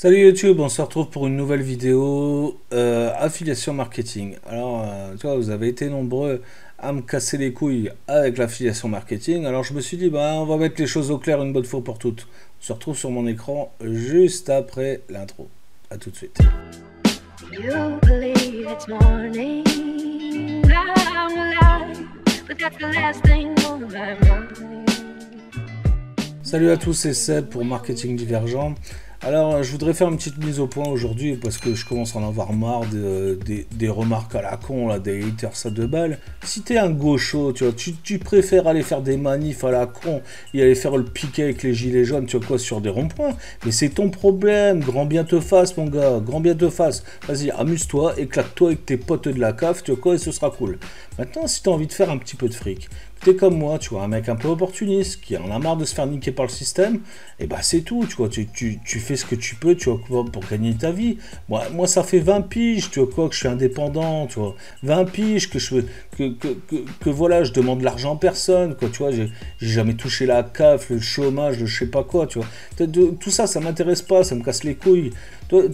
Salut YouTube, on se retrouve pour une nouvelle vidéo affiliation marketing. Alors, tu vois, vous avez été nombreux à me casser les couilles avec l'affiliation marketing. Alors, je me suis dit, bah, on va mettre les choses au clair une bonne fois pour toutes. On se retrouve sur mon écran juste après l'intro. À tout de suite. You believe it's morning, I'm alive, but that's the last thing on my mind. Salut à tous, c'est Seb pour Marketing Divergent. Alors, je voudrais faire une petite mise au point aujourd'hui parce que je commence à en avoir marre des remarques à la con, là, des haters à 2 balles. Si t'es un gaucho, tu vois, tu préfères aller faire des manifs à la con et aller faire le piquet avec les gilets jaunes, tu vois quoi, sur des ronds-points. Mais c'est ton problème, grand bien te fasse, mon gars, grand bien te fasse. Vas-y, amuse-toi, éclate-toi avec tes potes de la CAF, tu vois quoi, et ce sera cool. Maintenant, si t'as envie de faire un petit peu de fric, t'es comme moi, tu vois, un mec un peu opportuniste, qui en a marre de se faire niquer par le système, et bah c'est tout, tu vois, tu fais ce que tu peux, tu vois, pour gagner ta vie. Moi ça fait 20 piges, tu vois quoi, que je suis indépendant, tu vois, 20 piges, que voilà, je demande l'argent à personne, quoi, tu vois, j'ai jamais touché la CAF, le chômage, le je sais pas quoi, tu vois. Tout ça, ça m'intéresse pas, ça me casse les couilles.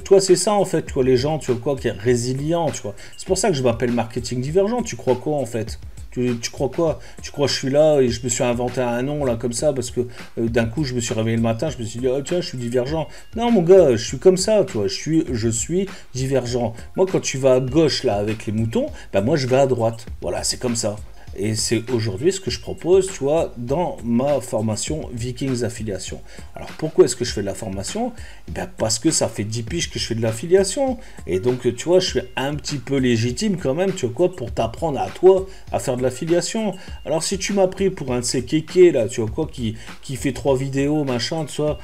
Toi c'est ça en fait, tu vois, les gens, tu vois quoi, qui est résilient, tu vois. C'est pour ça que je m'appelle Marketing Divergent, tu crois quoi en fait? Tu crois quoi? Tu crois que je suis là et je me suis inventé un nom là comme ça parce que d'un coup je me suis réveillé le matin, je me suis dit oh tiens je suis divergent. Non mon gars, je suis comme ça, tu vois, je suis divergent. Moi quand tu vas à gauche là avec les moutons, bah moi je vais à droite. Voilà, c'est comme ça. Et c'est aujourd'hui ce que je propose, tu vois, dans ma formation Vikings Affiliation. Alors pourquoi est-ce que je fais de la formation? Ben parce que ça fait 10 piges que je fais de l'affiliation. Et donc, tu vois, je suis un petit peu légitime quand même, tu vois quoi, pour t'apprendre à toi à faire de l'affiliation. Alors si tu m'as pris pour un de ces kékés, là, tu vois quoi, qui fait 3 vidéos, machin, tu vois,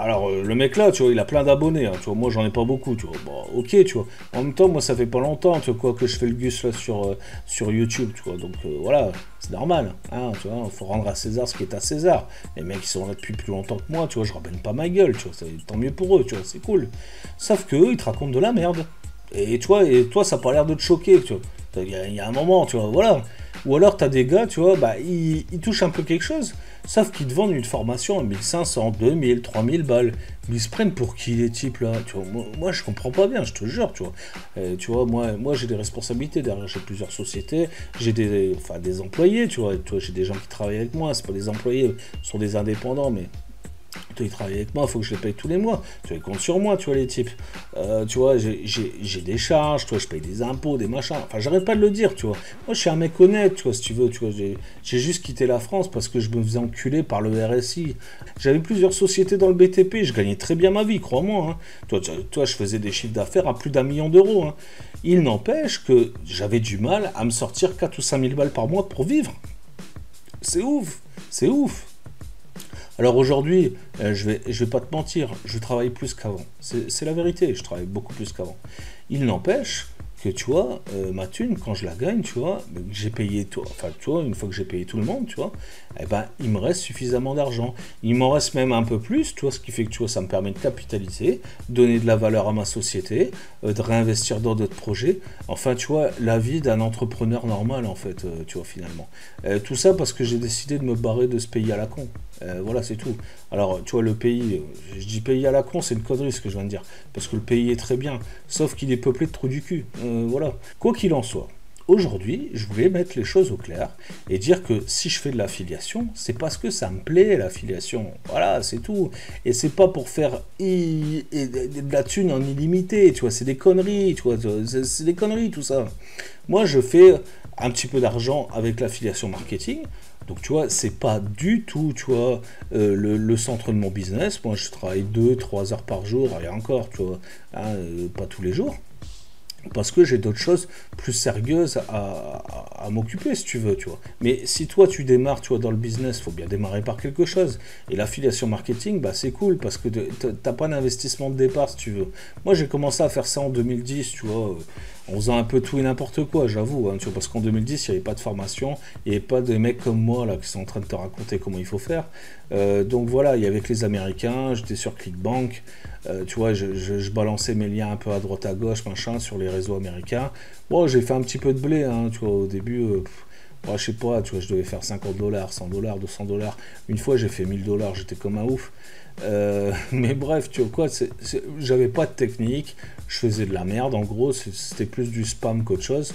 alors le mec là, tu vois, il a plein d'abonnés, hein, tu vois, moi j'en ai pas beaucoup, tu vois, bon, ok, tu vois. En même temps, moi ça fait pas longtemps, tu vois quoi, que je fais le gus là sur YouTube, tu vois, donc voilà, c'est normal, hein, tu vois, faut rendre à César ce qui est à César. Les mecs qui sont là depuis plus longtemps que moi, tu vois, je rabâche pas ma gueule, tu vois, tant mieux pour eux, tu vois, c'est cool. Sauf que eux, ils te racontent de la merde. Et toi, ça a pas l'air de te choquer, tu vois. Il y a un moment, tu vois, voilà. Ou alors, t'as des gars, tu vois, bah, ils touchent un peu quelque chose, sauf qu'ils te vendent une formation à 1500, 2000, 3000 balles. Mais ils se prennent pour qui, les types, là? Tu vois, moi, je comprends pas bien, je te jure, tu vois. Tu vois, moi j'ai des responsabilités derrière, j'ai plusieurs sociétés, j'ai des employés, tu vois, j'ai des gens qui travaillent avec moi, c'est pas des employés, ce sont des indépendants, mais toi, ils travaillent avec moi, il faut que je les paye tous les mois. Tu vois, ils comptent sur moi, tu vois, les types. Tu vois, j'ai des charges, tu vois, je paye des impôts, des machins. Enfin, j'arrête pas de le dire, tu vois. Moi, je suis un mec honnête, tu vois, si tu veux. Tu vois, j'ai juste quitté la France parce que je me faisais enculer par le RSI. J'avais plusieurs sociétés dans le BTP, je gagnais très bien ma vie, crois-moi. Hein. Toi, je faisais des chiffres d'affaires à plus d'1 million d'euros. Hein. Il n'empêche que j'avais du mal à me sortir 4 ou 5 000 balles par mois pour vivre. C'est ouf, c'est ouf. Alors aujourd'hui, je vais pas te mentir, je travaille plus qu'avant. C'est la vérité, je travaille beaucoup plus qu'avant. Il n'empêche que, tu vois, ma thune, quand je la gagne, tu vois, j'ai payé tout, enfin, tu vois, une fois que j'ai payé tout le monde, tu vois, eh ben, il me reste suffisamment d'argent. Il m'en reste même un peu plus, tu vois, ce qui fait que, tu vois, ça me permet de capitaliser, donner de la valeur à ma société, de réinvestir dans d'autres projets. Enfin, tu vois, la vie d'un entrepreneur normal, en fait, tu vois, finalement. Tout ça parce que j'ai décidé de me barrer de ce pays à la con. Voilà, c'est tout. Alors, tu vois, le pays, je dis pays à la con, c'est une connerie ce que je viens de dire. Parce que le pays est très bien, sauf qu'il est peuplé de trous du cul. Voilà. Quoi qu'il en soit, aujourd'hui, je voulais mettre les choses au clair et dire que si je fais de l'affiliation, c'est parce que ça me plaît, l'affiliation. Voilà, c'est tout. Et c'est pas pour faire de la thune en illimité, tu vois, c'est des conneries, tu vois, c'est des conneries tout ça. Moi, je fais un petit peu d'argent avec l'affiliation marketing. Donc tu vois, c'est pas du tout, tu vois, le centre de mon business. Moi, je travaille 2, 3 heures par jour, et encore, tu vois, hein, pas tous les jours. Parce que j'ai d'autres choses plus sérieuses à m'occuper, si tu veux, tu vois. Mais si toi, tu démarres, tu vois, dans le business, il faut bien démarrer par quelque chose. Et l'affiliation marketing, bah, c'est cool, parce que t'as pas d'investissement de départ, si tu veux. Moi, j'ai commencé à faire ça en 2010, tu vois, en faisant un peu tout et n'importe quoi, j'avoue, hein, tu vois, parce qu'en 2010, il n'y avait pas de formation, il n'y avait pas de mecs comme moi, là, qui sont en train de te raconter comment il faut faire. Donc voilà, il y avait que les Américains, j'étais sur ClickBank, tu vois, je balançais mes liens un peu à droite à gauche, machin, sur les réseaux américains. Bon, j'ai fait un petit peu de blé, hein, tu vois, au début, Moi, je sais pas, tu vois, je devais faire 50 dollars, 100 dollars, 200 dollars. Une fois, j'ai fait 1000 dollars, j'étais comme un ouf. Mais bref, tu vois quoi, j'avais pas de technique, je faisais de la merde, en gros, c'était plus du spam qu'autre chose.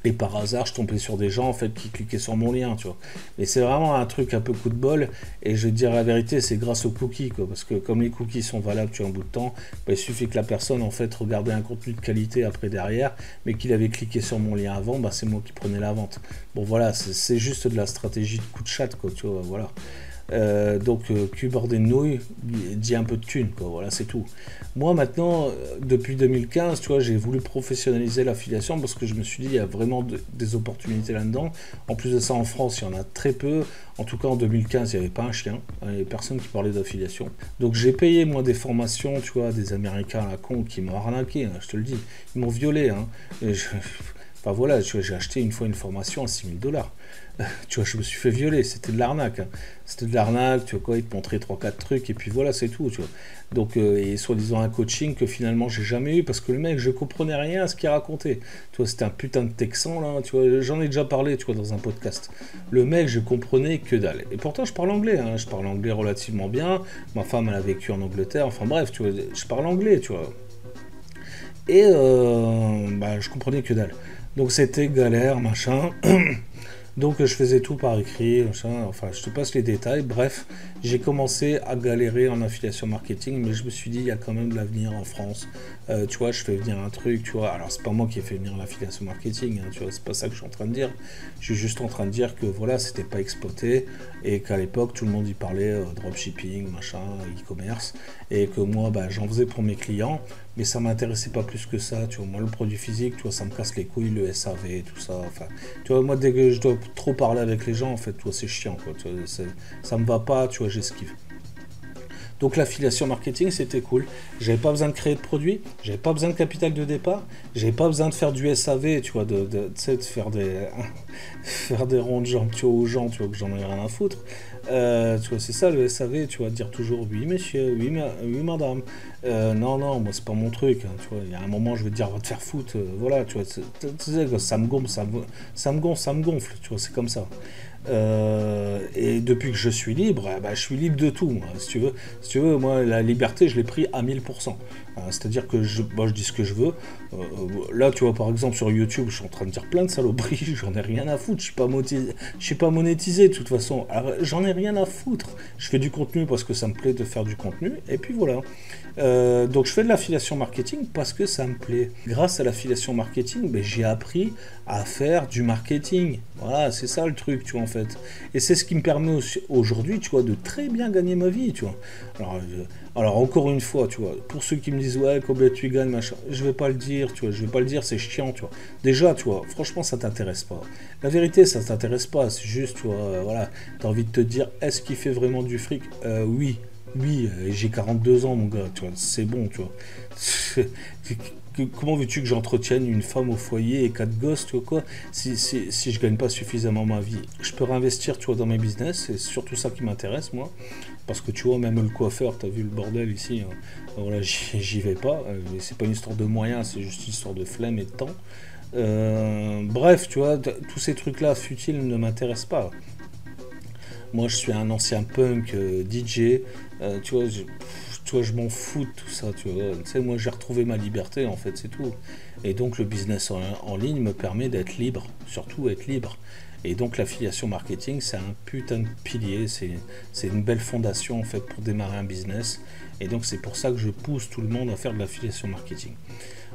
Et par hasard, je tombais sur des gens en fait qui cliquaient sur mon lien, tu vois. Et c'est vraiment un truc un peu coup de bol. Et je vais te dire la vérité, c'est grâce aux cookies, quoi. Parce que comme les cookies sont valables, tu vois, un bout de temps, bah, il suffit que la personne en fait regardait un contenu de qualité après derrière, mais qu'il avait cliqué sur mon lien avant, bah, c'est moi qui prenais la vente. Bon voilà, c'est juste de la stratégie de coup de chat, quoi, tu vois, voilà. Donc, cul bordé de nouilles, dit un peu de thunes, quoi, voilà, c'est tout. Moi, maintenant, depuis 2015, tu vois, j'ai voulu professionnaliser l'affiliation parce que je me suis dit, il y a vraiment des opportunités là-dedans. En plus de ça, en France, il y en a très peu. En tout cas, en 2015, il n'y avait pas un chien. Il n'y avait personne qui parlait d'affiliation. Donc, j'ai payé, moi, des formations, tu vois, des Américains à la con qui m'ont arnaqué, hein, je te le dis. Ils m'ont violé, hein. Enfin voilà, j'ai acheté une fois une formation à 6000 dollars. Tu vois, je me suis fait violer, c'était de l'arnaque. Hein. C'était de l'arnaque, tu vois quoi, ils te montraient 3-4 trucs, et puis voilà, c'est tout, tu vois. Donc, et soi-disant un coaching que finalement j'ai jamais eu, parce que le mec, je comprenais rien à ce qu'il racontait. Tu vois, c'était un putain de texan, là, tu vois, j'en ai déjà parlé, tu vois, dans un podcast. Le mec, je comprenais que dalle. Et pourtant, je parle anglais, hein, je parle anglais relativement bien. Ma femme, elle a vécu en Angleterre, enfin bref, tu vois, je parle anglais, tu vois. Et bah, je comprenais que dalle. Donc c'était galère, machin. Donc je faisais tout par écrit, machin. Enfin, je te passe les détails. Bref, j'ai commencé à galérer en affiliation marketing, mais je me suis dit, il y a quand même de l'avenir en France. Tu vois, je fais venir un truc, tu vois. Alors, c'est pas moi qui ai fait venir l'affiliation marketing, hein, tu vois, c'est pas ça que je suis en train de dire. Je suis juste en train de dire que voilà, c'était pas exploité et qu'à l'époque, tout le monde y parlait dropshipping, machin, e-commerce, et que moi, bah, j'en faisais pour mes clients, mais ça m'intéressait pas plus que ça, tu vois. Moi, le produit physique, tu vois, ça me casse les couilles, le SAV, tout ça. Enfin, tu vois, moi, dès que je dois trop parler avec les gens, en fait, tu vois, c'est chiant, quoi. Tu vois, ça me va pas, tu vois, j'esquive. Donc l'affiliation marketing, c'était cool. J'avais pas besoin de créer de produits, j'avais pas besoin de capital de départ, j'avais pas besoin de faire du SAV, tu vois, de faire des faire des ronds de jambes, tu vois, aux gens, tu vois, que j'en ai rien à foutre. Tu vois, c'est ça le SAV, tu vois, dire toujours oui monsieur, oui, oui madame. Non, non, moi c'est pas mon truc, hein, tu vois, il y a un moment je vais te dire va te faire foutre, voilà, tu vois, tu sais, ça me gonfle, ça me gonfle, tu vois, c'est comme ça. Et depuis que je suis libre, bah, je suis libre de tout. Moi. Si tu veux, moi, la liberté, je l'ai pris à 1000%. C'est-à-dire que moi, je dis ce que je veux. Là, tu vois, par exemple, sur YouTube, je suis en train de dire plein de saloperies, j'en ai rien à foutre. Je suis pas monétisé de toute façon. Alors, j'en ai rien à foutre. Je fais du contenu parce que ça me plaît de faire du contenu. Et puis voilà. Donc je fais de l'affiliation marketing parce que ça me plaît. Grâce à l'affiliation marketing, ben, j'ai appris à faire du marketing. Voilà, c'est ça le truc, tu vois, en fait. Et c'est ce qui me permet aujourd'hui, tu vois, de très bien gagner ma vie, tu vois. Alors encore une fois, tu vois, pour ceux qui me disent, ouais, combien tu gagnes, machin, je vais pas le dire, tu vois, je vais pas le dire, c'est chiant, tu vois. Déjà, tu vois, franchement, ça t'intéresse pas. La vérité, ça t'intéresse pas, c'est juste, tu vois, voilà, t'as envie de te dire, est-ce qu'il fait vraiment du fric? Oui. Oui, j'ai 42 ans, mon gars, tu vois, c'est bon, tu vois. Comment veux-tu que j'entretienne une femme au foyer et 4 gosses, tu vois quoi, si je gagne pas suffisamment ma vie? Je peux réinvestir, tu vois, dans mes business, c'est surtout ça qui m'intéresse, moi. Parce que, tu vois, même le coiffeur, t'as vu le bordel ici, hein, voilà, j'y vais pas. C'est pas une histoire de moyens, c'est juste une histoire de flemme et de temps. Bref, tu vois, tous ces trucs-là futiles ne m'intéressent pas. Moi, je suis un ancien punk DJ. Tu vois, je m'en fous de tout ça. Tu vois, tu sais, moi, j'ai retrouvé ma liberté, en fait, c'est tout. Et donc, le business en ligne me permet d'être libre, surtout être libre. Et donc, l'affiliation marketing, c'est un putain de pilier. C'est une belle fondation, en fait, pour démarrer un business. Et donc, c'est pour ça que je pousse tout le monde à faire de l'affiliation marketing.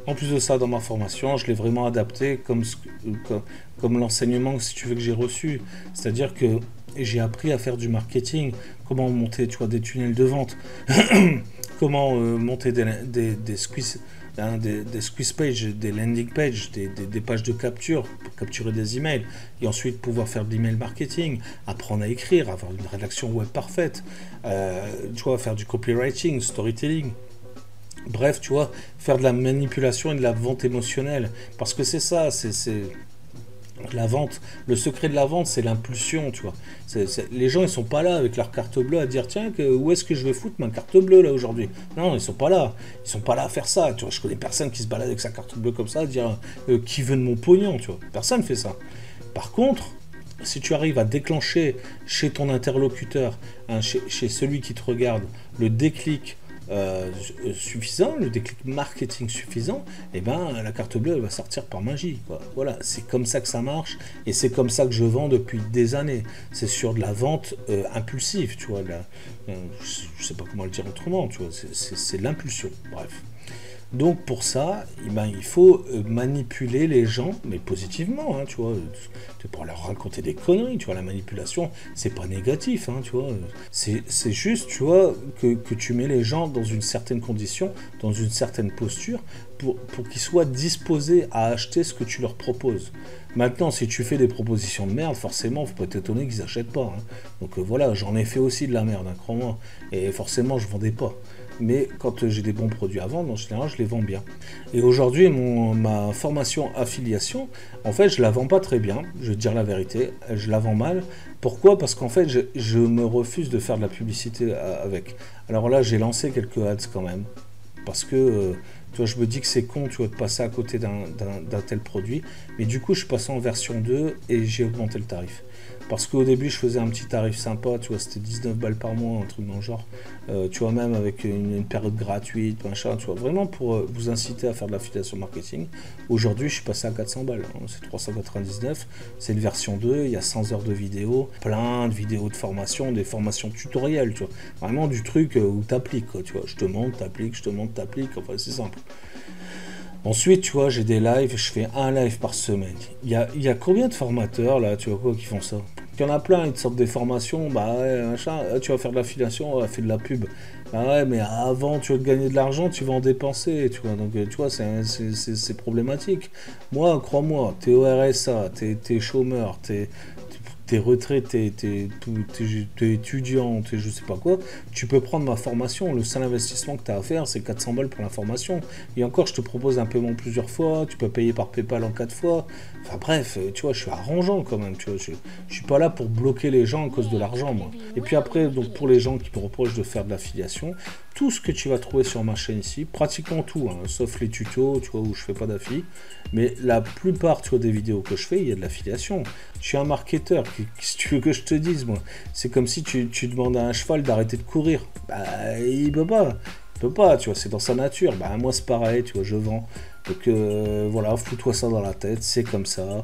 En plus de ça, dans ma formation, je l'ai vraiment adapté comme l'enseignement, si tu veux, que j'ai reçu. C'est-à-dire que j'ai appris à faire du marketing, comment monter, tu vois, des tunnels de vente, comment monter des squeeze, hein, des squeeze pages, des landing pages, des pages de capture pour capturer des emails, et ensuite pouvoir faire de l'email marketing, apprendre à écrire, avoir une rédaction web parfaite, tu vois, faire du copywriting, storytelling. Bref, tu vois, faire de la manipulation et de la vente émotionnelle. Parce que c'est ça, c'est la vente. Le secret de la vente, c'est l'impulsion, tu vois. Les gens, ils sont pas là avec leur carte bleue à dire, tiens, où est-ce que je vais foutre ma carte bleue, là, aujourd'hui? Non, ils sont pas là. Ils sont pas là à faire ça, tu vois. Je connais personne qui se balade avec sa carte bleue comme ça, à dire, qui veut de mon pognon, tu vois. Personne fait ça. Par contre, si tu arrives à déclencher chez ton interlocuteur, hein, chez celui qui te regarde, le déclic suffisant, le déclic marketing suffisant, et ben la carte bleue elle va sortir par magie, quoi. Voilà, c'est comme ça que ça marche, et c'est comme ça que je vends depuis des années. C'est sur de la vente impulsive, tu vois. Je sais pas comment le dire autrement, tu vois. C'est l'impulsion. Bref. Donc pour ça, eh ben, il faut manipuler les gens, mais positivement, hein, tu vois. Tu peux leur raconter des conneries, tu vois. La manipulation, c'est pas négatif, hein, tu vois. C'est juste, tu vois, que tu mets les gens dans une certaine condition, dans une certaine posture, pour qu'ils soient disposés à acheter ce que tu leur proposes. Maintenant, si tu fais des propositions de merde, forcément, faut pas t'étonner qu'ils achètent pas. Hein. Donc voilà, j'en ai fait aussi de la merde, hein, crois-moi. Et forcément, je vendais pas. Mais quand j'ai des bons produits à vendre, en général, je les vends bien. Et aujourd'hui, ma formation affiliation, en fait, je la vends pas très bien, je vais te dire la vérité, je la vends mal. Pourquoi? Parce qu'en fait, je me refuse de faire de la publicité avec. Alors là, j'ai lancé quelques ads quand même, parce que tu vois, je me dis que c'est con, tu vois, de passer à côté d'un tel produit. Mais du coup, je suis passé en version 2 et j'ai augmenté le tarif. Parce qu'au début, je faisais un petit tarif sympa, tu vois, c'était 19 balles par mois, un truc dans le genre. Tu vois, même avec une période gratuite, machin, tu vois, vraiment pour vous inciter à faire de l'affiliation marketing. Aujourd'hui, je suis passé à 400 balles, hein, c'est 399, c'est une version 2, il y a 100 heures de vidéos, plein de vidéos de formation, des formations tutoriels, tu vois. Vraiment du truc où t'appliques, quoi, tu vois. Je te montre, t'appliques, je te montre, t'appliques, enfin, c'est simple. Ensuite, tu vois, j'ai des lives, je fais un live par semaine. Il y a combien de formateurs, là, tu vois quoi, qui font ça? Il y en a plein, ils te sortent des formations, bah ouais, machin, tu vas faire de l'affiliation, fais de la pub. Bah ouais, mais avant, tu veux gagner de l'argent, tu vas en dépenser, tu vois, donc tu vois, c'est problématique. Moi, crois-moi, t'es au RSA, t'es chômeur, t'es retraité, t'es étudiant, t'es je sais pas quoi, tu peux prendre ma formation. Le seul investissement que tu as à faire, c'est 400 balles pour la formation. Et encore, je te propose un paiement plusieurs fois, tu peux payer par PayPal en 4 fois. Enfin bref, tu vois, je suis arrangeant quand même, tu vois. Je suis pas là pour bloquer les gens à cause de l'argent, moi. Et puis après, donc pour les gens qui me reprochent de faire de l'affiliation, tout ce que tu vas trouver sur ma chaîne ici, pratiquement tout, hein, sauf les tutos, tu vois, où je fais pas d'affi, mais la plupart, tu vois, des vidéos que je fais, il y a de l'affiliation. Je suis un marketeur, qu'est-ce que tu veux que je te dise, moi? C'est comme si tu demandes à un cheval d'arrêter de courir. Bah, il peut pas. Il peut pas, tu vois, c'est dans sa nature. Bah, moi, c'est pareil, tu vois, je vends. Donc, voilà, fous-toi ça dans la tête, c'est comme ça.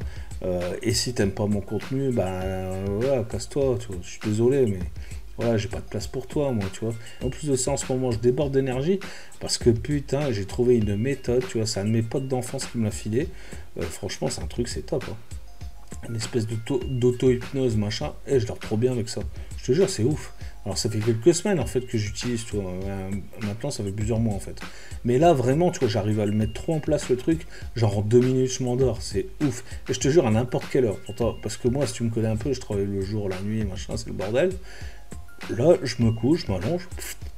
Et si t'aimes pas mon contenu, bah, voilà, casse-toi, tu vois, je suis désolé, mais... Voilà, j'ai pas de place pour toi, moi, tu vois. En plus de ça, en ce moment, je déborde d'énergie parce que putain, j'ai trouvé une méthode, tu vois. C'est un de mes potes d'enfance qui me l'a filé. Franchement, c'est un truc, c'est top. Hein. Une espèce d'auto-hypnose, machin. Et je dors trop bien avec ça. Je te jure, c'est ouf. Alors, ça fait quelques semaines, en fait, que j'utilise, tu vois. Maintenant, ça fait plusieurs mois, en fait. Mais là, vraiment, tu vois, j'arrive à le mettre trop en place, le truc. Genre, en 2 minutes, je m'endors. C'est ouf. Et je te jure, à n'importe quelle heure. Pourtant, parce que moi, si tu me connais un peu, je travaille le jour, la nuit, machin, c'est le bordel. Là, je me couche, je m'allonge,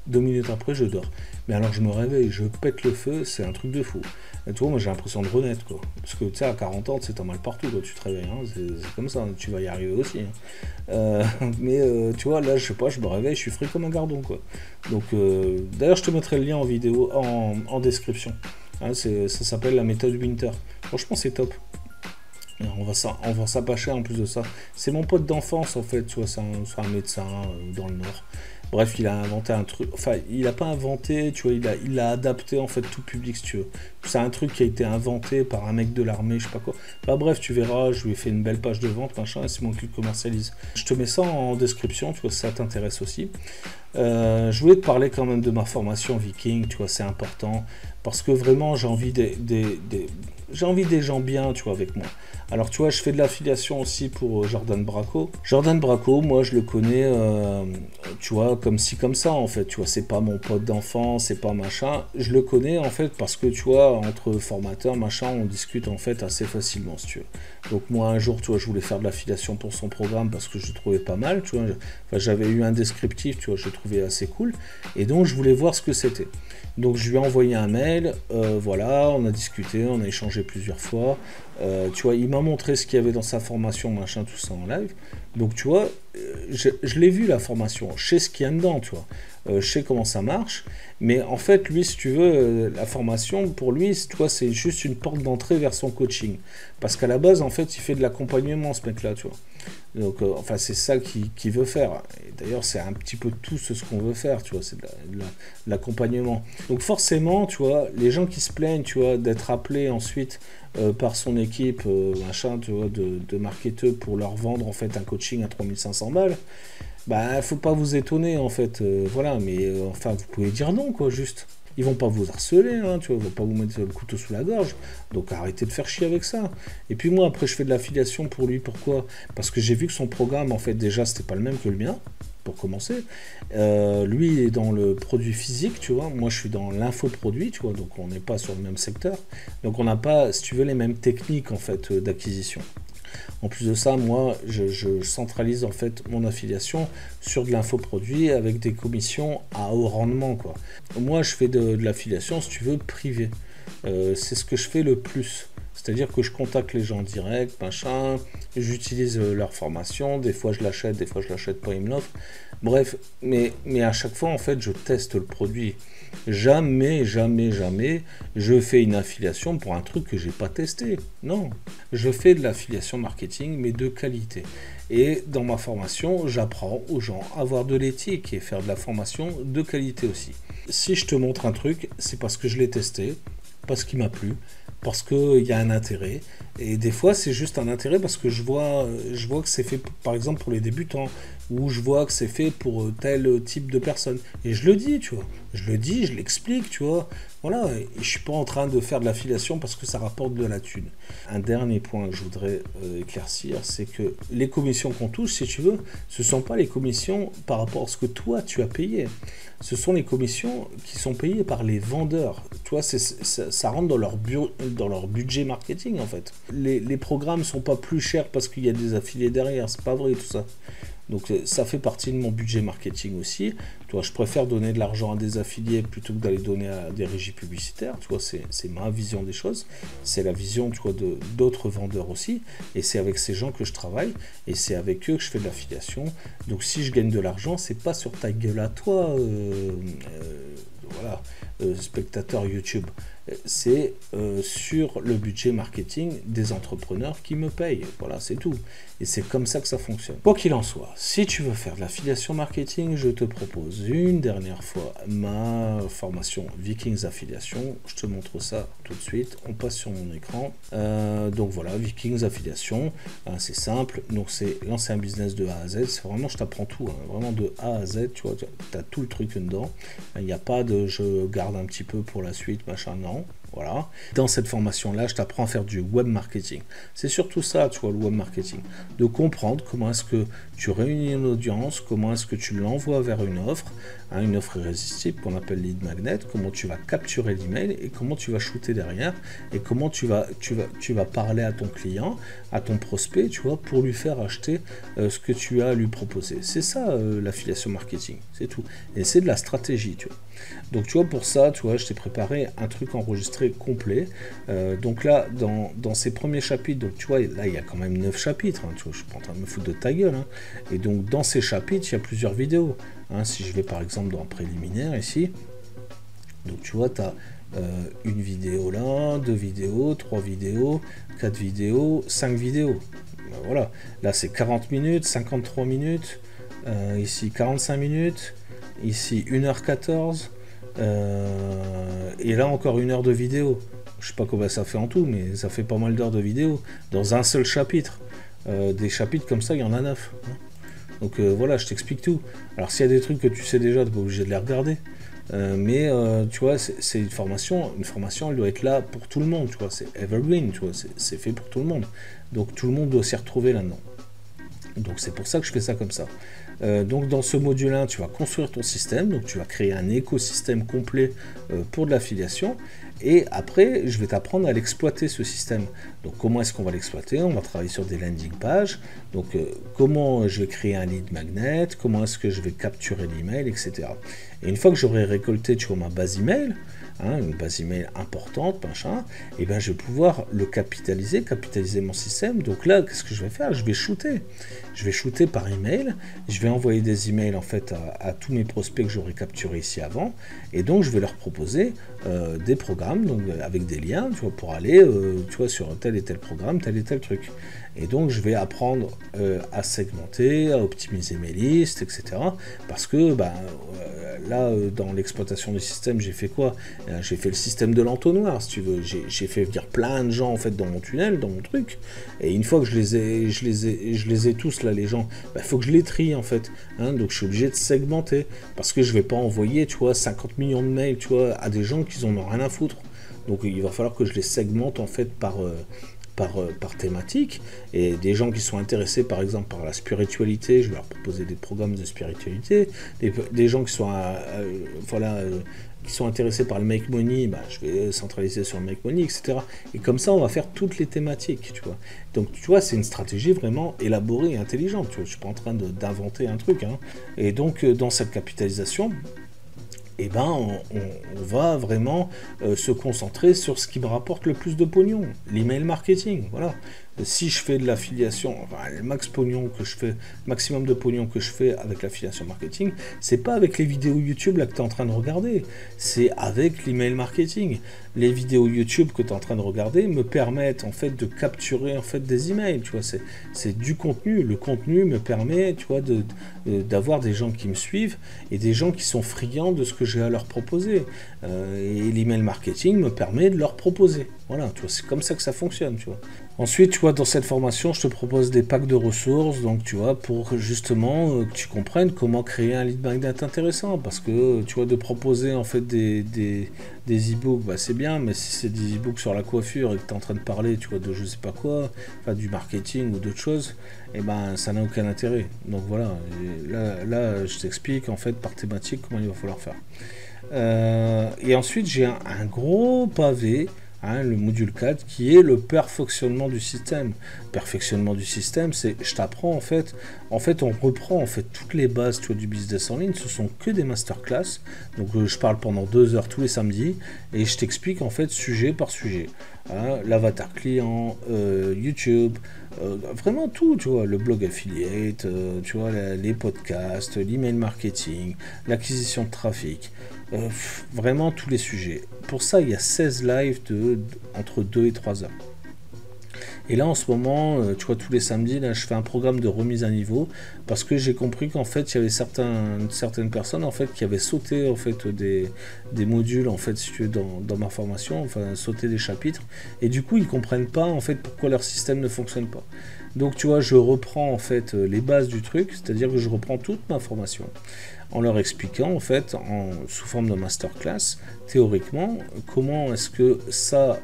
2 minutes après, je dors. Mais alors, je me réveille, je pète le feu, c'est un truc de fou. Et tu vois, moi, j'ai l'impression de renaître, quoi. Parce que, tu sais, à 40 ans, tu sais, t'as mal partout, quand tu te réveilles, hein. C'est comme ça, tu vas y arriver aussi. Hein. Mais, tu vois, là, je sais pas, je me réveille, je suis frais comme un gardon, quoi. Donc, d'ailleurs, je te mettrai le lien en vidéo, en description. Hein, ça s'appelle la méthode Winter. Franchement, c'est top. On va s'apacher en plus de ça. C'est mon pote d'enfance en fait, tu vois, c'est un médecin dans le Nord. Bref, il a inventé un truc, enfin, il a pas inventé, tu vois, il l'a adapté en fait tout public si tu veux. C'est un truc qui a été inventé par un mec de l'armée, je sais pas quoi. Enfin bref, tu verras, je lui ai fait une belle page de vente, machin, et c'est moi qui le commercialise. Je te mets ça en description, tu vois, si ça t'intéresse aussi. Je voulais te parler quand même de ma formation Viking, tu vois, c'est important, parce que vraiment j'ai envie j'ai envie des gens bien, tu vois, avec moi. Alors, tu vois, je fais de l'affiliation aussi pour Jordan Braco. Jordan Braco, moi, je le connais, tu vois, comme ci, comme ça, en fait. Tu vois, c'est pas mon pote d'enfance, c'est pas machin. Je le connais, en fait, parce que, tu vois, entre formateurs, machin, on discute, en fait, assez facilement, si tu veux. Donc, moi, un jour, tu vois, je voulais faire de l'affiliation pour son programme parce que je le trouvais pas mal, tu vois. Enfin, j'avais eu un descriptif, tu vois, je le trouvais assez cool. Et donc, je voulais voir ce que c'était. Donc je lui ai envoyé un mail, voilà, on a discuté, on a échangé plusieurs fois. Tu vois, il m'a montré ce qu'il y avait dans sa formation, machin, tout ça en live. Donc tu vois, je l'ai vu la formation, je sais ce qu'il y a dedans, tu vois. Je sais comment ça marche, mais en fait, lui, si tu veux, la formation, pour lui, tu vois, c'est juste une porte d'entrée vers son coaching. Parce qu'à la base, en fait, il fait de l'accompagnement, ce mec-là, tu vois. Donc, enfin, c'est ça qu'il veut faire. Et d'ailleurs, c'est un petit peu tout ce qu'on veut faire, tu vois, c'est de l'accompagnement. Donc, forcément, tu vois, les gens qui se plaignent, tu vois, d'être appelés ensuite par son équipe, machin, tu vois, de marketeurs pour leur vendre, en fait, un coaching à 3500 balles, bah, faut pas vous étonner, en fait, voilà, mais enfin, vous pouvez dire non, quoi, juste. Ils vont pas vous harceler, hein, tu vois, ils vont pas vous mettre le couteau sous la gorge. Donc arrêtez de faire chier avec ça. Et puis moi, après, je fais de l'affiliation pour lui. Pourquoi? Parce que j'ai vu que son programme, en fait, déjà, c'était pas le même que le mien, pour commencer. Lui, il est dans le produit physique, tu vois. Moi, je suis dans l'infoproduit, tu vois. Donc on n'est pas sur le même secteur. Donc on n'a pas, si tu veux, les mêmes techniques, en fait, d'acquisition. En plus de ça, moi, je centralise en fait mon affiliation sur de l'infoproduit avec des commissions à haut rendement, quoi. Moi, je fais de l'affiliation, si tu veux, privée. C'est ce que je fais le plus. C'est-à-dire que je contacte les gens en direct, machin, j'utilise leur formation, des fois je l'achète, des fois je l'achète pas, ils me l'offrent. Bref, mais à chaque fois, en fait, je teste le produit. Jamais, jamais, jamais, je fais une affiliation pour un truc que j'ai pas testé. Non, je fais de l'affiliation marketing, mais de qualité. Et dans ma formation, j'apprends aux gens à avoir de l'éthique et faire de la formation de qualité aussi. Si je te montre un truc, c'est parce que je l'ai testé, parce qu'il m'a plu, parce qu'il y a un intérêt. Et des fois, c'est juste un intérêt parce que je vois que c'est fait, par exemple, pour les débutants, ou je vois que c'est fait pour tel type de personne. Et je le dis, tu vois. Je le dis, je l'explique, tu vois. Voilà, et je suis pas en train de faire de l'affiliation parce que ça rapporte de la thune. Un dernier point que je voudrais éclaircir, c'est que les commissions qu'on touche, si tu veux, ce ne sont pas les commissions par rapport à ce que toi, tu as payé. Ce sont les commissions qui sont payées par les vendeurs. Tu vois, ça rentre dans leur budget marketing, en fait. Les programmes ne sont pas plus chers parce qu'il y a des affiliés derrière. C'est pas vrai, tout ça. Donc ça fait partie de mon budget marketing aussi. Tu vois, je préfère donner de l'argent à des affiliés plutôt que d'aller donner à des régies publicitaires. Tu vois, c'est ma vision des choses. C'est la vision, tu vois, d'autres vendeurs aussi. Et c'est avec ces gens que je travaille. Et c'est avec eux que je fais de l'affiliation. Donc si je gagne de l'argent, c'est pas sur ta gueule à toi, voilà, spectateur YouTube. C'est sur le budget marketing des entrepreneurs qui me payent. Voilà, c'est tout. Et c'est comme ça que ça fonctionne. Quoi qu'il en soit, si tu veux faire de l'affiliation marketing, je te propose une dernière fois ma formation Vikings Affiliation. Je te montre ça tout de suite. On passe sur mon écran. Donc voilà, Vikings Affiliation. C'est simple. Donc c'est lancer un business de A à Z. C'est vraiment, je t'apprends tout. Hein, vraiment de A à Z. Tu vois, tu as tout le truc dedans. Il n'y a pas de je garde un petit peu pour la suite, machin, non. Voilà. Dans cette formation-là, je t'apprends à faire du web marketing. C'est surtout ça, tu vois, le web marketing. De comprendre comment est-ce que tu réunis une audience, comment est-ce que tu l'envoies vers une offre irrésistible qu'on appelle lead magnet, comment tu vas capturer l'email et comment tu vas shooter derrière et comment tu vas parler à ton client, à ton prospect, tu vois, pour lui faire acheter ce que tu as à lui proposer. C'est ça l'affiliation marketing, c'est tout. Et c'est de la stratégie, tu vois. Donc tu vois, pour ça, tu vois, je t'ai préparé un truc enregistré complet. Donc là, dans ces premiers chapitres, donc tu vois, là il y a quand même 9 chapitres, hein, tu vois, je suis pas en train de me foutre de ta gueule. Hein. Et donc dans ces chapitres, il y a plusieurs vidéos. Hein. Si je vais par exemple dans préliminaire ici, donc tu vois, tu as une vidéo là, 2 vidéos, 3 vidéos, 4 vidéos, 5 vidéos. Ben voilà, là c'est 40 minutes, 53 minutes, ici 45 minutes. Ici 1h14 et là encore 1 heure de vidéo. Je sais pas combien ça fait en tout, mais ça fait pas mal d'heures de vidéo dans un seul chapitre. Des chapitres comme ça, il y en a 9. Hein. Donc voilà, je t'explique tout. Alors s'il y a des trucs que tu sais déjà, tu n'es pas obligé de les regarder. Mais tu vois, c'est une formation. Une formation, elle doit être là pour tout le monde. Tu vois, c'est evergreen. Tu vois, c'est fait pour tout le monde. Donc tout le monde doit s'y retrouver là-dedans. Donc c'est pour ça que je fais ça comme ça. Donc dans ce module 1, tu vas construire ton système, donc tu vas créer un écosystème complet pour de l'affiliation, et après je vais t'apprendre à l'exploiter ce système. Donc comment est-ce qu'on va l'exploiter? On va travailler sur des landing pages, donc comment je vais créer un lead magnet, comment est-ce que je vais capturer l'email, etc. Et une fois que j'aurai récolté, tu vois, ma base email, une base email importante, machin, et ben je vais pouvoir le capitaliser mon système. Donc là, qu'est-ce que je vais faire? Je vais shooter par email, je vais envoyer des emails en fait à tous mes prospects que j'aurais capturés ici avant, et donc je vais leur proposer des programmes, donc avec des liens, tu vois, pour aller, tu vois, sur tel et tel programme, tel et tel truc. Et donc je vais apprendre à segmenter, à optimiser mes listes, etc. Parce que là, dans l'exploitation du système, j'ai fait quoi? J'ai fait le système de l'entonnoir, si tu veux. J'ai fait venir plein de gens en fait dans mon tunnel, dans mon truc. Et une fois que je les ai tous là, les gens, il faut que je les trie en fait. Donc je suis obligé de segmenter parce que je vais pas envoyer, tu vois, 50 millions de mails, tu vois, à des gens qui en ont rien à foutre. Donc il va falloir que je les segmente en fait par thématique, et des gens qui sont intéressés par exemple par la spiritualité, je vais leur proposer des programmes de spiritualité, des gens qui sont qui sont intéressés par le make money, je vais centraliser sur le make money, etc. Et comme ça on va faire toutes les thématiques, tu vois. Donc tu vois, c'est une stratégie vraiment élaborée et intelligente, tu vois. Je suis pas en train d'inventer un truc, Et donc dans cette capitalisation, on va vraiment se concentrer sur ce qui me rapporte le plus de pognon, l'email marketing, voilà. Si je fais de l'affiliation, le maximum de pognon que je fais avec l'affiliation marketing, c'est pas avec les vidéos YouTube là que tu es en train de regarder, c'est avec l'email marketing. Les vidéos YouTube que tu es en train de regarder me permettent en fait de capturer en fait des emails, tu vois, c'est du contenu. Le contenu me permet, tu vois, d'avoir des gens qui me suivent et des gens qui sont friands de ce que j'ai à leur proposer. Et l'email marketing me permet de leur proposer. Voilà, tu vois, c'est comme ça que ça fonctionne, tu vois. Ensuite, tu vois, dans cette formation, je te propose des packs de ressources, donc tu vois, pour justement que tu comprennes comment créer un lead magnet intéressant, parce que tu vois, de proposer en fait des e-books, c'est bien, mais si c'est des e-books sur la coiffure et que tu es en train de parler, tu vois, de je sais pas quoi, du marketing ou d'autres choses, ça n'a aucun intérêt. Donc voilà, là, je t'explique en fait par thématique comment il va falloir faire. Et ensuite, j'ai un gros pavé. Le module 4 qui est le perfectionnement du système. Perfectionnement du système, c'est je t'apprends en fait on reprend en fait toutes les bases, tu vois, du business en ligne. Ce sont que des masterclass, donc je parle pendant 2 heures tous les samedis et je t'explique en fait sujet par sujet, l'avatar client, YouTube, vraiment tout, tu vois, le blog affiliate, tu vois, les podcasts, l'email marketing, l'acquisition de trafic, vraiment tous les sujets. Pour ça, il y a 16 lives entre 2 et 3 heures. Et là, en ce moment, tu vois, tous les samedis, là, je fais un programme de remise à niveau parce que j'ai compris qu'en fait, il y avait certaines personnes en fait qui avaient sauté en fait des modules en fait, si tu veux, dans ma formation, enfin sauté des chapitres, et du coup, ils comprennent pas en fait pourquoi leur système ne fonctionne pas. Donc, tu vois, je reprends en fait les bases du truc, c'est-à-dire que je reprends toute ma formation en leur expliquant en fait sous forme de masterclass théoriquement comment est-ce que ça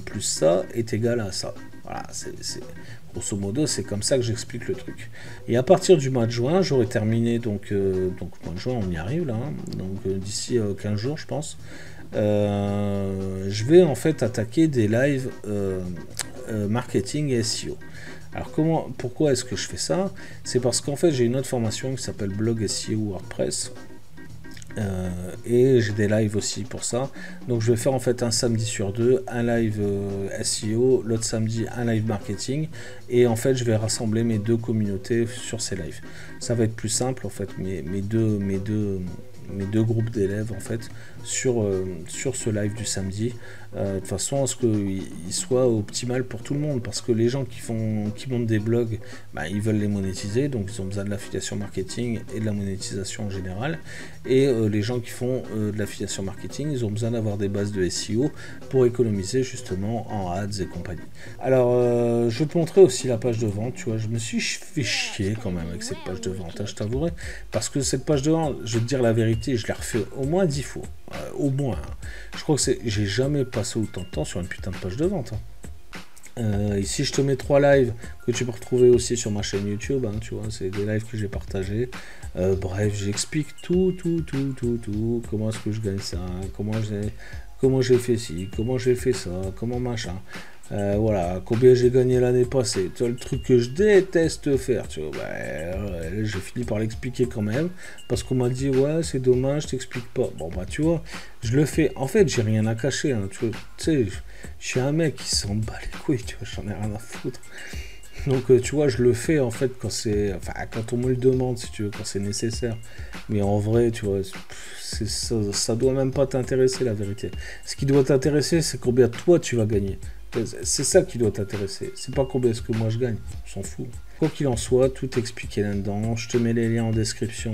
plus ça est égal à ça. Voilà, c'est grosso modo, c'est comme ça que j'explique le truc. Et à partir du mois de juin, j'aurai terminé, donc mois de juin, on y arrive là, donc d'ici 15 jours, je pense, je vais en fait attaquer des lives marketing et SEO. Alors pourquoi est-ce que je fais ça? C'est parce qu'en fait j'ai une autre formation qui s'appelle Blog SEO WordPress. Et j'ai des lives aussi pour ça, donc je vais faire en fait un samedi sur 2 un live SEO, l'autre samedi un live marketing, et en fait je vais rassembler mes deux communautés sur ces lives. Ça va être plus simple en fait, mes deux groupes d'élèves en fait sur ce live du samedi, de façon à ce qu'il soit optimal pour tout le monde, parce que les gens qui montent des blogs, ils veulent les monétiser, donc ils ont besoin de l'affiliation marketing et de la monétisation en général, et les gens qui font de l'affiliation marketing, ils ont besoin d'avoir des bases de SEO pour économiser justement en ads et compagnie. Alors je vais te montrer aussi la page de vente, tu vois, je me suis fait chier quand même avec cette page de vente, je t'avouerai, parce que cette page de vente, je vais te dire la vérité, je l'ai refait au moins 10 fois, au moins, je crois que j'ai jamais passé autant de temps sur une putain de page de vente, Ici, je te mets 3 lives que tu peux retrouver aussi sur ma chaîne YouTube, hein, tu vois, c'est des lives que j'ai partagés. Bref, j'explique tout, comment est-ce que je gagne ça, comment j'ai fait ci, comment j'ai fait ça, comment machin. Voilà, combien j'ai gagné l'année passée. Tu vois, le truc que je déteste faire, tu vois, j'ai fini par l'expliquer quand même, parce qu'on m'a dit, ouais, c'est dommage, je t'explique pas. Bon, bah, tu vois, je le fais. En fait, j'ai rien à cacher, hein, tu sais, je suis un mec qui s'en bat les couilles, tu vois, j'en ai rien à foutre. Donc, tu vois, je le fais, en fait, quand on me le demande, si tu veux, quand c'est nécessaire. Mais en vrai, tu vois, ça doit même pas t'intéresser, la vérité. Ce qui doit t'intéresser, c'est combien toi, tu vas gagner. C'est ça qui doit t'intéresser. C'est pas combien est-ce que moi je gagne. On s'en fout. Quoi qu'il en soit, tout est expliqué là-dedans. Je te mets les liens en description.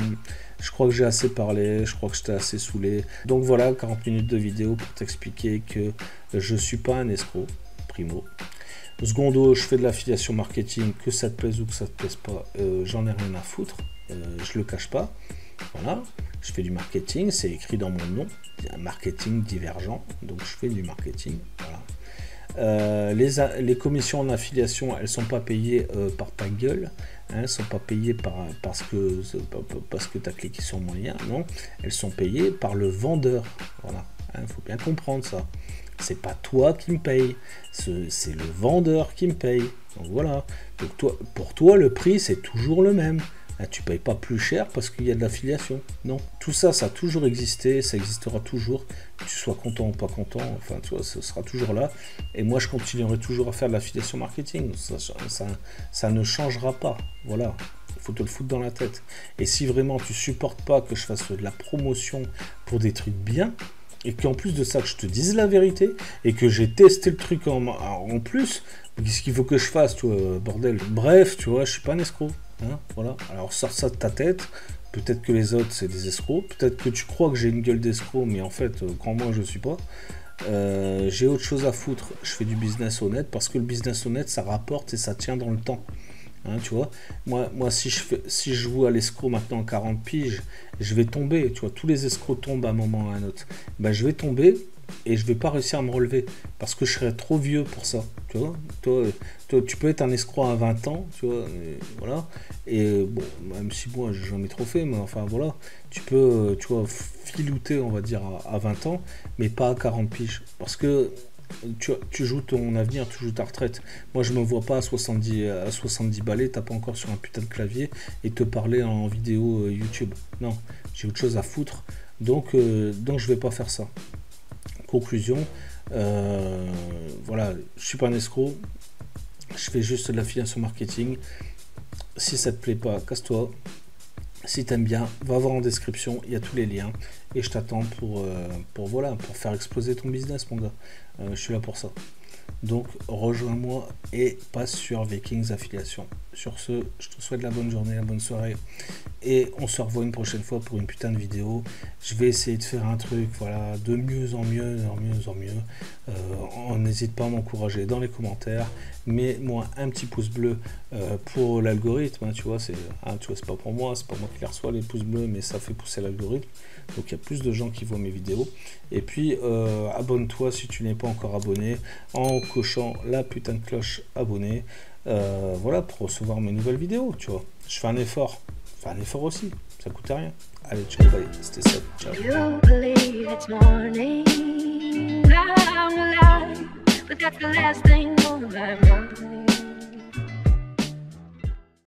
Je crois que j'ai assez parlé. Je crois que je t'ai assez saoulé. Donc voilà, 40 minutes de vidéo pour t'expliquer que je suis pas un escroc. Primo. Secondo, je fais de l'affiliation marketing. Que ça te plaise ou que ça te plaise pas, j'en ai rien à foutre. Je le cache pas. Voilà. Je fais du marketing. C'est écrit dans mon nom. Un marketing divergent. Donc je fais du marketing. Voilà. Les commissions en affiliation, elles sont pas payées par ta gueule, hein, elles sont pas payées parce que tu as cliqué sur mon lien, non, elles sont payées par le vendeur. Voilà, hein, faut bien comprendre ça. C'est pas toi qui me paye, c'est le vendeur qui me paye. Donc voilà. Donc pour toi, le prix c'est toujours le même. Là, tu payes pas plus cher parce qu'il y a de l'affiliation. Non. Tout ça, ça a toujours existé, ça existera toujours. Que tu sois content ou pas content, enfin, tu vois, ce sera toujours là. Et moi, je continuerai toujours à faire de l'affiliation marketing. Ça ne changera pas. Voilà. Il faut te le foutre dans la tête. Et si vraiment tu supportes pas que je fasse de la promotion pour des trucs bien, et qu'en plus de ça, que je te dise la vérité, et que j'ai testé le truc en plus, qu'est-ce qu'il faut que je fasse, tu vois, bordel. Bref, tu vois, je suis pas un escroc. Hein, voilà, alors sors ça de ta tête. Peut-être que les autres c'est des escrocs, peut-être que tu crois que j'ai une gueule d'escroc, mais en fait, crois-moi, je suis pas. J'ai autre chose à foutre. Je fais du business honnête parce que le business honnête ça rapporte et ça tient dans le temps. Hein, tu vois, moi si je joue à l'escroc maintenant en 40 piges, je vais tomber. Tu vois, tous les escrocs tombent à un moment ou à un autre. Ben, je vais tomber et je vais pas réussir à me relever parce que je serai trop vieux pour ça. Tu vois, toi, tu peux être un escroc à 20 ans, tu vois, et voilà. Et bon, même si moi j'ai jamais trop fait, mais enfin voilà, tu peux, tu vois, filouter, on va dire, à 20 ans, mais pas à 40 piges. Parce que tu joues ton avenir, tu joues ta retraite. Moi, je me vois pas à 70 balais, taper encore sur un putain de clavier et te parler en vidéo YouTube. Non, j'ai autre chose à foutre. Donc je vais pas faire ça. Conclusion, voilà, je suis pas un escroc. Je fais juste de l'affiliation marketing. Si ça te plaît pas, casse-toi. Si t'aimes bien, va voir en description, il y a tous les liens. Et je t'attends pour faire exploser ton business, mon gars. Je suis là pour ça. Donc, rejoins-moi et passe sur Vikings Affiliation. Sur ce, je te souhaite la bonne journée, la bonne soirée. Et on se revoit une prochaine fois pour une putain de vidéo. Je vais essayer de faire un truc, voilà, de mieux en mieux, n'hésite pas à m'encourager dans les commentaires. Mets-moi un petit pouce bleu pour l'algorithme. Hein, tu vois, c'est pas pour moi, c'est pas moi qui les reçois les pouces bleus, mais ça fait pousser l'algorithme. Donc il y a plus de gens qui voient mes vidéos. Et puis abonne-toi si tu n'es pas encore abonné en cochant la putain de cloche abonné. Voilà, pour recevoir mes nouvelles vidéos, tu vois. Je fais un effort. Fais un effort aussi, ça coûte rien. Allez, ciao, bye, c'était ça, ciao. You believe it's morning, I'm alive, but that's the last thing on my mind.